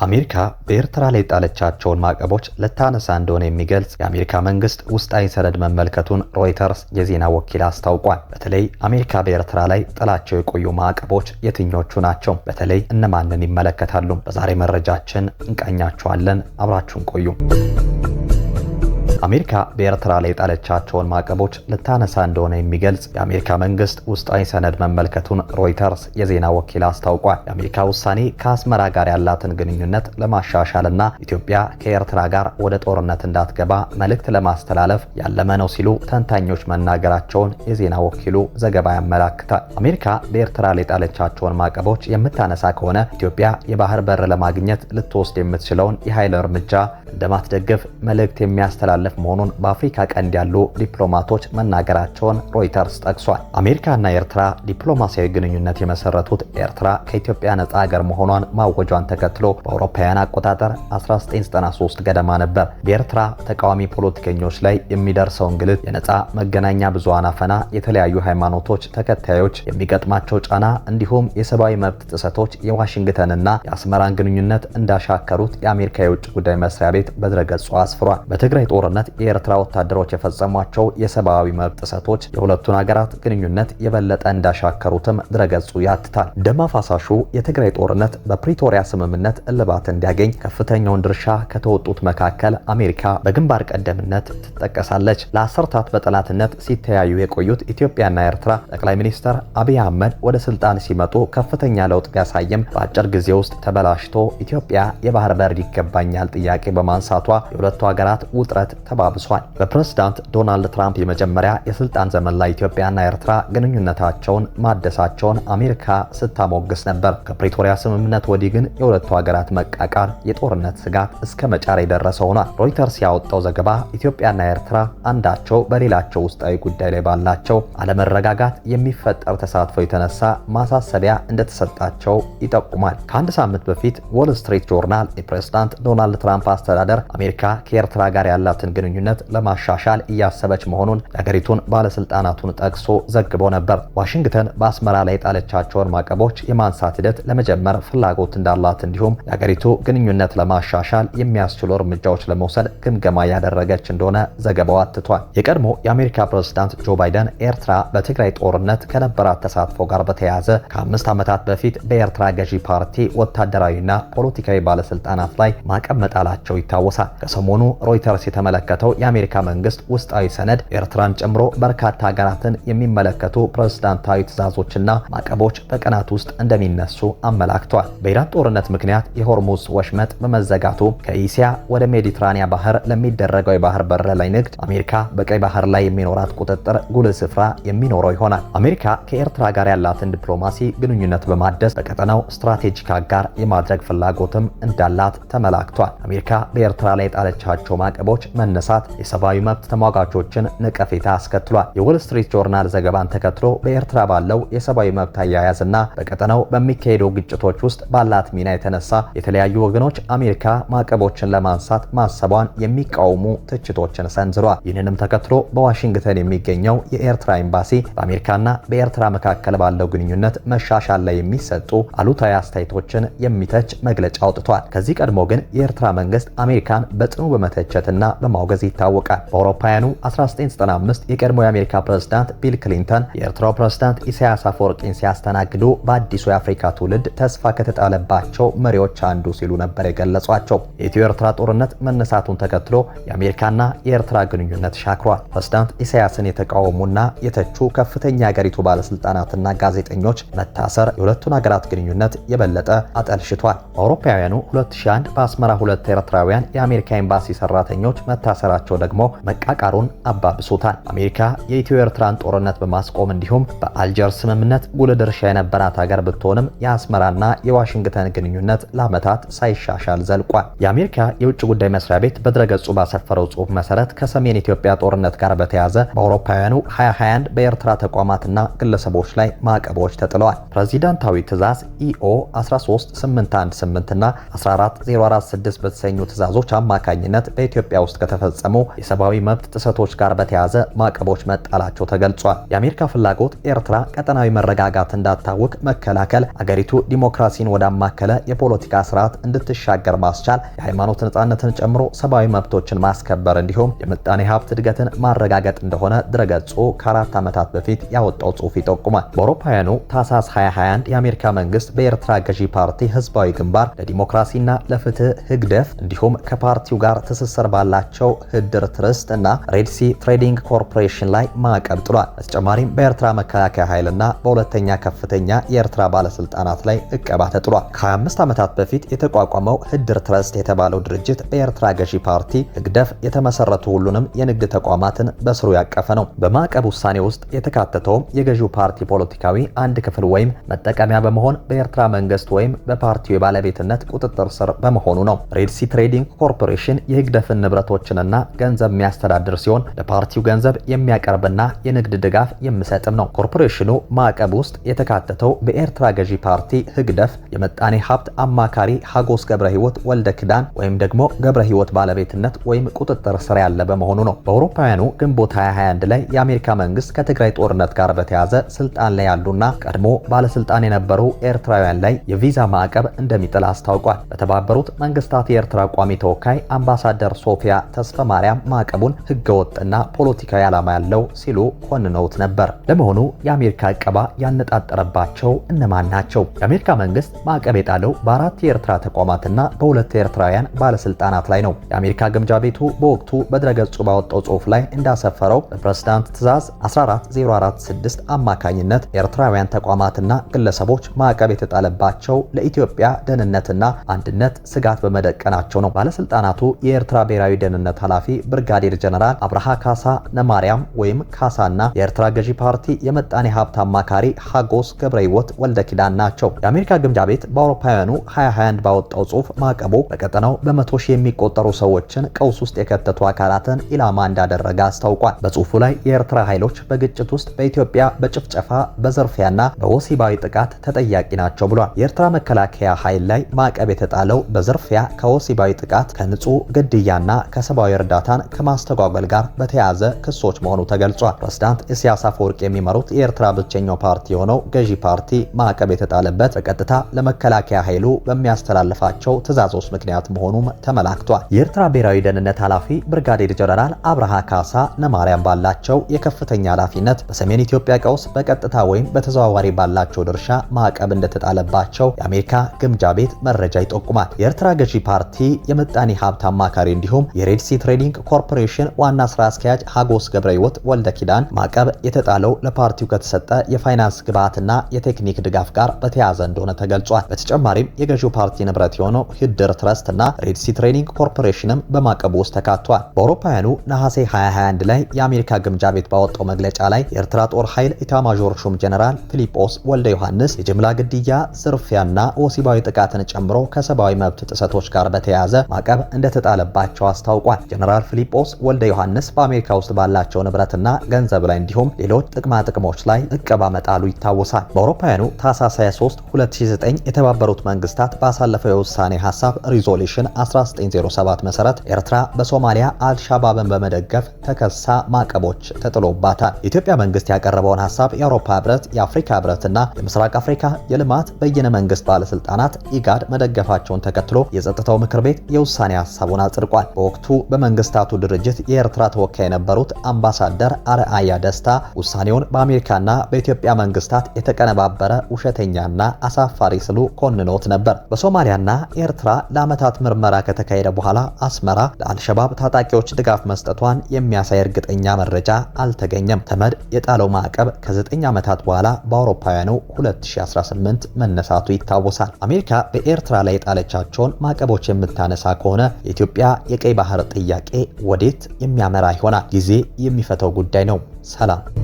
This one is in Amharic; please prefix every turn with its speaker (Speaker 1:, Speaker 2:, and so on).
Speaker 1: አሜሪካ በኤርትራ ላይ ጣለቻቸውን ማዕቀቦች ልታነሳ እንደሆነ የሚገልጽ የአሜሪካ መንግስት ውስጣዊ ሰነድ መመልከቱን ሮይተርስ የዜና ወኪል አስታውቋል። በተለይ አሜሪካ በኤርትራ ላይ ጥላቸው የቆዩ ማዕቀቦች የትኞቹ ናቸው? በተለይ እነማንን ይመለከታሉ? በዛሬ መረጃችን እንቃኛቸዋለን። አብራችሁን ቆዩ። አሜሪካ በኤርትራ ላይ ጣለቻቸውን ማዕቀቦች ልታነሳ እንደሆነ የሚገልጽ የአሜሪካ መንግስት ውስጣዊ ሰነድ መመልከቱን ሮይተርስ የዜና ወኪል አስታውቋል። የአሜሪካ ውሳኔ ከአስመራ ጋር ያላትን ግንኙነት ለማሻሻልና ኢትዮጵያ ከኤርትራ ጋር ወደ ጦርነት እንዳትገባ መልእክት ለማስተላለፍ ያለመ ነው ሲሉ ተንታኞች መናገራቸውን የዜና ወኪሉ ዘገባ ያመላክታል። አሜሪካ በኤርትራ ላይ ጣለቻቸውን ማዕቀቦች የምታነሳ ከሆነ ኢትዮጵያ የባህር በር ለማግኘት ልትወስድ የምትችለውን የኃይል እርምጃ እንደማትደግፍ መልእክት የሚያስተላልፍ መሆኑን በአፍሪካ ቀንድ ያሉ ዲፕሎማቶች መናገራቸውን ሮይተርስ ጠቅሷል። አሜሪካና ኤርትራ ዲፕሎማሲያዊ ግንኙነት የመሰረቱት ኤርትራ ከኢትዮጵያ ነጻ ሀገር መሆኗን ማወጇን ተከትሎ በአውሮፓውያን አቆጣጠር 1993 ገደማ ነበር። በኤርትራ ተቃዋሚ ፖለቲከኞች ላይ የሚደርሰው እንግልት፣ የነጻ መገናኛ ብዙሃን አፈና፣ የተለያዩ ሃይማኖቶች ተከታዮች የሚገጥማቸው ጫና እንዲሁም የሰብአዊ መብት ጥሰቶች የዋሽንግተንና የአስመራን ግንኙነት እንዳሻከሩት የአሜሪካ የውጭ ጉዳይ መስሪያ ቤት በድረገጹ አስፍሯል። በትግራይ ጦርነት የኤርትራ ወታደሮች የፈጸሟቸው የሰብአዊ መብት ጥሰቶች የሁለቱን ሀገራት ግንኙነት የበለጠ እንዳሻከሩትም ድረገጹ ያትታል። ደም አፋሳሹ የትግራይ ጦርነት በፕሪቶሪያ ስምምነት እልባት እንዲያገኝ ከፍተኛውን ድርሻ ከተወጡት መካከል አሜሪካ በግንባር ቀደምነት ትጠቀሳለች። ለአስርታት በጠላትነት ሲተያዩ የቆዩት ኢትዮጵያና ኤርትራ ጠቅላይ ሚኒስትር አብይ አህመድ ወደ ስልጣን ሲመጡ ከፍተኛ ለውጥ ቢያሳይም በአጭር ጊዜ ውስጥ ተበላሽቶ ኢትዮጵያ የባህር በር ይገባኛል ጥያቄ በማንሳቷ የሁለቱ ሀገራት ውጥረት ተባብሷል። በፕሬዝዳንት ዶናልድ ትራምፕ የመጀመሪያ የስልጣን ዘመን ላይ ኢትዮጵያና ኤርትራ ግንኙነታቸውን ማደሳቸውን አሜሪካ ስታሞግስ ነበር። ከፕሪቶሪያ ስምምነት ወዲህ ግን የሁለቱ ሀገራት መቃቃር የጦርነት ስጋት እስከ መጫር የደረሰ ሆኗል። ሮይተርስ ያወጣው ዘገባ ኢትዮጵያና ኤርትራ አንዳቸው በሌላቸው ውስጣዊ ጉዳይ ላይ ባላቸው አለመረጋጋት የሚፈጠር ተሳትፎ የተነሳ ማሳሰቢያ እንደተሰጣቸው ይጠቁማል። ከአንድ ሳምንት በፊት ዎል ስትሪት ጆርናል የፕሬዝዳንት ዶናልድ ትራምፕ አስተዳደር አሜሪካ ከኤርትራ ጋር ያላትን ግንኙነት ለማሻሻል እያሰበች መሆኑን የሀገሪቱን ባለስልጣናቱን ጠቅሶ ዘግቦ ነበር። ዋሽንግተን በአስመራ ላይ ጣለቻቸውን ማዕቀቦች የማንሳት ሂደት ለመጀመር ፍላጎት እንዳላት እንዲሁም የሀገሪቱ ግንኙነት ለማሻሻል የሚያስችሉ እርምጃዎች ለመውሰድ ግምገማ ያደረገች እንደሆነ ዘገባው አትቷል። የቀድሞ የአሜሪካ ፕሬዝዳንት ጆ ባይደን ኤርትራ በትግራይ ጦርነት ከነበራት ተሳትፎ ጋር በተያያዘ ከ5 ዓመታት በፊት በኤርትራ ገዢ ፓርቲ ወታደራዊና ፖለቲካዊ ባለስልጣናት ላይ ማዕቀብ መጣላቸው ይታወሳል። ከሰሞኑ ሮይተርስ የተመለከተው የአሜሪካ መንግስት ውስጣዊ ሰነድ ኤርትራን ጨምሮ በርካታ ሀገራትን የሚመለከቱ ፕሬዝዳንታዊ ትዕዛዞችና ማዕቀቦች በቀናት ውስጥ እንደሚነሱ አመላክቷል። በኢራን ጦርነት ምክንያት የሆርሙዝ ወሽመጥ በመዘጋቱ ከኢሲያ ወደ ሜዲትራኒያ ባህር ለሚደረገው የባህር በር ላይ ንግድ አሜሪካ በቀይ ባህር ላይ የሚኖራት ቁጥጥር ጉልህ ስፍራ የሚኖረው ይሆናል። አሜሪካ ከኤርትራ ጋር ያላትን ዲፕሎማሲ ግንኙነት በማደስ በቀጠናው ስትራቴጂክ አጋር የማድረግ ፍላጎትም እንዳላት ተመላክቷል። አሜሪካ በኤርትራ ላይ ጣለቻቸው ማዕቀቦች መነሳት የሰብአዊ መብት ተሟጋቾችን ንቀፌታ አስከትሏል። የዎል ስትሪት ጆርናል ዘገባን ተከትሎ በኤርትራ ባለው የሰብአዊ መብት አያያዝና በቀጠናው በሚካሄዱ ግጭቶች ውስጥ ባላት ሚና የተነሳ የተለያዩ ወገኖች አሜሪካ ማዕቀቦችን ለማንሳት ማሰቧን የሚቃወሙ ትችቶችን ሰንዝሯል። ይህንንም ተከትሎ በዋሽንግተን የሚገኘው የኤርትራ ኤምባሲ በአሜሪካና በኤርትራ መካከል ባለው ግንኙነት መሻሻል ላይ የሚሰጡ አሉታዊ አስተያየቶችን የሚተች መግለጫ አውጥቷል። ከዚህ ቀድሞ ግን የኤርትራ መንግስት አሜሪካን በጽኑ በመተቸትና በማውገዝ ይታወቃል። በአውሮፓውያኑ 1995 የቀድሞ የአሜሪካ ፕሬዝዳንት ቢል ክሊንተን የኤርትራው ፕሬዝዳንት ኢሳያስ አፈወርቂን ሲያስተናግዱ በአዲሱ የአፍሪካ ትውልድ ተስፋ ከተጣለባቸው መሪዎች አንዱ ሲሉ ነበር የገለጿቸው። የኢትዮ ኤርትራ ጦርነት መነሳቱን ተከትሎ የአሜሪካና የኤርትራ ግንኙነት ሻክሯል። ፕሬዝዳንት ኢሳያስን የተቃወሙና የተቹ ከፍተኛ የሀገሪቱ ባለስልጣናትና ጋዜጠኞች መታሰር የሁለቱን ሀገራት ግንኙነት የበለጠ አጠልሽቷል። በአውሮፓውያኑ 2001 በአስመራ ሁለት ኤርትራውያን የአሜሪካ ኤምባሲ ሰራተኞች መታሰራቸው ደግሞ መቃቃሩን አባብሶታል። አሜሪካ የኢትዮ ኤርትራን ጦርነት በማስቆም እንዲሁም በአልጀርስ ስምምነት ጉልህ ድርሻ የነበራት ሀገር ብትሆንም የአስመራና የዋሽንግተን ግንኙነት ለዓመታት ሳይሻሻል ዘልቋል። የአሜሪካ የውጭ ጉዳይ መስሪያ ቤት በድረገጹ ባሰፈረው ጽሑፍ መሰረት ከሰሜን ኢትዮጵያ ጦርነት ጋር በተያያዘ በአውሮፓውያኑ 2021 በኤርትራ ተቋማትና ግለሰቦች ላይ ማዕቀቦች ተጥለዋል። ፕሬዚዳንታዊ ትዕዛዝ ኢኦ 13818 እና 14046 በተሰኙ ትዕዛዞች አማካኝነት በኢትዮጵያ ውስጥ ከተፈጸሙ የሰብአዊ መብት ጥሰቶች ጋር በተያያዘ ማዕቀቦች መጣላቸው ተገልጿል። የአሜሪካ ፍላጎት ኤርትራ ቀጠናዊ መረጋጋት እንዳታውክ መከላከል፣ አገሪቱ ዲሞክራሲን ወዳማከለ የፖለቲካ ስርዓት እንድትሻገር ማስቻል፣ የሃይማኖት ነጻነትን ጨምሮ ሰብአዊ መብቶችን ማስከበር እንዲሁም የምጣኔ ሀብት እድገትን ማረጋገጥ እንደሆነ ድረገጹ ከ4 ዓመታት በፊት ያወጣው ጽሑፍ ይጠቁማል። በአውሮፓውያኑ ታህሳስ 2021 የአሜሪካ መንግስት በኤርትራ ገዢ ፓርቲ ህዝባዊ ግንባር ለዲሞክራሲና ለፍትህ ህግደፍ እንዲሁም ከፓርቲው ጋር ትስስር ባላቸው ህድር ትረስት እና ሬድሲ ትሬዲንግ ኮርፖሬሽን ላይ ማዕቀብ ጥሏል። በተጨማሪም በኤርትራ መከላከያ ኃይልና በሁለተኛ ከፍተኛ የኤርትራ ባለስልጣናት ላይ እቀባ ተጥሏል። ከ25 ዓመታት በፊት የተቋቋመው ህድር ትረስት የተባለው ድርጅት በኤርትራ ገዢ ፓርቲ ህግደፍ የተመሰረቱ ሁሉንም የንግድ ተቋማትን በስሩ ያቀፈ ነው። በማዕቀብ ውሳኔ ውስጥ የተካተተውም የገዢው ፓርቲ ፖለቲካዊ አንድ ክፍል ወይም መጠቀሚያ በመሆን በኤርትራ መንግስት ወይም በፓርቲው የባለቤትነት ቁጥጥር ስር በመሆኑ ነው። ሬድሲ ትሬዲንግ ኮርፖሬሽን የህግደፍን ንብረቶችንና ገንዘብ የሚያስተዳድር ሲሆን ለፓርቲው ገንዘብ የሚያቀርብና የንግድ ድጋፍ የሚሰጥም ነው። ኮርፖሬሽኑ ማዕቀብ ውስጥ የተካተተው በኤርትራ ገዢ ፓርቲ ህግደፍ የመጣኔ ሀብት አማካሪ ሀጎስ ገብረ ህይወት ወልደ ክዳን ወይም ደግሞ ገብረ ህይወት ባለቤትነት ወይም ቁጥጥር ስር ያለ በመሆኑ ነው። በአውሮፓውያኑ ግንቦት 2021 ላይ የአሜሪካ መንግስት ከትግራይ ጦርነት ጋር በተያያዘ ስልጣን ላይ ያሉና ቀድሞ ባለስልጣን የነበሩ ኤርትራውያን ላይ የቪዛ ማዕቀብ እንደሚጥል አስታውቋል። በተባበሩት መንግስታት የኤርትራ ቋሚ ተወካይ አምባሳደር ሶፊያ ተስፈ ማርያም ማዕቀቡን ህገወጥና ፖለቲካዊ ዓላማ ያለው ሲሉ ኮንነውት ነበር። ለመሆኑ የአሜሪካ እቀባ ያነጣጠረባቸው እነማን ናቸው? የአሜሪካ መንግስት ማዕቀብ የጣለው በ4 የኤርትራ ተቋማትና በ2 ኤርትራውያን ባለስልጣናት ላይ ነው። የአሜሪካ ግምጃ ቤቱ በወቅቱ በድረገጹ ባወጣው ጽሑፍ ላይ እንዳሰፈረው በፕሬዝዳንት ትዕዛዝ 14046 አማካኝነት ኤርትራውያን ተቋማትና ግለሰቦች ማዕቀብ የተጣለባቸው ለኢትዮጵያ ደህንነትና አንድነት ስጋት በመደቀናቸው ነው። ባለስልጣናቱ የኤርትራ ብሔራዊ ደህንነት ኃላፊ ብርጋዴር ጀነራል አብርሃ ካሳ ነማርያም ወይም ካሳና የኤርትራ ገዢ ፓርቲ የመጣኔ ሀብት አማካሪ ሀጎስ ገብረ ህይወት ወልደ ኪዳን ናቸው። የአሜሪካ ግምጃ ቤት በአውሮፓውያኑ 2021 ባወጣው ጽሑፍ ማዕቀቡ በቀጠናው በመቶ ሺህ የሚቆጠሩ ሰዎችን ቀውስ ውስጥ የከተቱ አካላትን ኢላማ እንዳደረገ አስታውቋል። በጽሑፉ ላይ የኤርትራ ኃይሎች በግጭት ውስጥ በኢትዮጵያ በጭፍጨፋ በዘርፊያና በወሲባዊ ጥቃት ተጠያቂ ናቸው ብሏል። የኤርትራ መከላከያ ኃይል ላይ ማዕቀብ የተጣለው በዘርፊያ ከወሲባዊ ጥቃት ከንጹህ ግድያና ከሰብአዊ እርዳታን ከማስተጓጎል ጋር በተያያዘ ክሶች መሆኑ ተገልጿል። ፕሬዝዳንት ኢሳያስ አፈወርቂ የሚመሩት የኤርትራ ብቸኛው ፓርቲ የሆነው ገዢ ፓርቲ ማዕቀብ የተጣለበት በቀጥታ ለመከላከያ ኃይሉ በሚያስተላልፋቸው ትዕዛዞች ምክንያት መሆኑም ተመላክቷል። የኤርትራ ብሔራዊ ደህንነት ኃላፊ ብርጋዴር ጀነራል አብርሃ ካሳ ነማርያም ባላቸው የከፍተኛ ኃላፊነት በሰሜን ኢትዮጵያ ቀውስ በቀጥታ ወይም በተዘዋዋሪ ባላቸው ድርሻ ማዕቀብ እንደተጣለባቸው የአሜሪካ ግምጃ ቤት መረጃ ይጠቁማል። የኤርትራ ገዢ ፓርቲ የምጣኔ ሀብት አማካሪ እንዲሁም የሬድሲ ትሬዲንግ ኮርፖሬሽን ዋና ስራ አስኪያጅ ሀጎስ ገብረ ህይወት ወልደ ኪዳን ማዕቀብ የተጣለው ለፓርቲው ከተሰጠ የፋይናንስ ግብዓትና የቴክኒክ ድጋፍ ጋር በተያያዘ እንደሆነ ተገልጿል። በተጨማሪም የገዢው ፓርቲ ንብረት የሆነው ህድር ትረስት እና ሬድሲ ትሬዲንግ ኮርፖሬሽንም በማዕቀቡ ውስጥ ተካቷል። በአውሮፓውያኑ ነሐሴ 2021 ላይ የአሜሪካ ግምጃ ቤት ባወጣው መግለጫ ላይ የኤርትራ ጦር ኃይል ኢታማዦር ሹም ጀነራል ፊሊጶስ ወልደ ዮሐንስ የጅምላ ግድያ፣ ዝርፊያና ወሲባዊ ጥቃትን ጨምሮ ከሰብአዊ መብት ጥሰቶች ጋር በተያያዘ ማዕቀብ እንደተጣለባቸው አስታውቋል። ጀነራል ፊሊጶስ ወልደ ዮሐንስ በአሜሪካ ውስጥ ባላቸው ንብረትና ገንዘብ ላይ እንዲሁም ሌሎች ጥቅማ ጥቅሞች ላይ እቀባ መጣሉ ይታወሳል። በአውሮፓውያኑ ታህሳስ 23 2009 የተባበሩት መንግስታት ባሳለፈው የውሳኔ ሀሳብ ሪዞሉሽን 1907 መሰረት ኤርትራ በሶማሊያ አልሻባብን በመደገፍ ተከሳ ማዕቀቦች ተጥሎባታል። የኢትዮጵያ መንግስት ያቀረበውን ሀሳብ የአውሮፓ ህብረት፣ የአፍሪካ ህብረትና የምስራቅ አፍሪካ የልማት በይነ መንግስት ባለስልጣናት ኢጋድ መደገፋቸውን ተከትሎ የጸጥታው ምክር ቤት የውሳኔ ሀሳቡን አጽድቋል። በወቅቱ በመንግስታቱ ድርጅት የኤርትራ ተወካይ የነበሩት አምባሳደር አርአያ ደስታ ውሳኔውን በአሜሪካና በኢትዮጵያ መንግስታት የተቀነባበረ ውሸተኛና አሳፋሪ ሲሉ ኮንነውት ነበር። በሶማሊያና ኤርትራ ለዓመታት ምርመራ ከተካሄደ በኋላ አስመራ ለአልሸባብ ታጣቂዎች ድጋፍ መስጠቷን የሚያሳይ እርግጠኛ መረጃ አልተገኘም። ተመድ የጣለው ማዕቀብ ከ9 ዓመታት በኋላ በአውሮፓውያኑ 2018 መነሳቱ ይታወሳል። አሜሪካ በኤርትራ ላይ የጣለቻቸውን ማዕቀቦች የምታነሳ ከሆነ የኢትዮጵያ የቀይ ባህር ጥያቄ ወዴት የሚያመራ ይሆናል? ጊዜ የሚፈተው ጉዳይ ነው። ሰላም።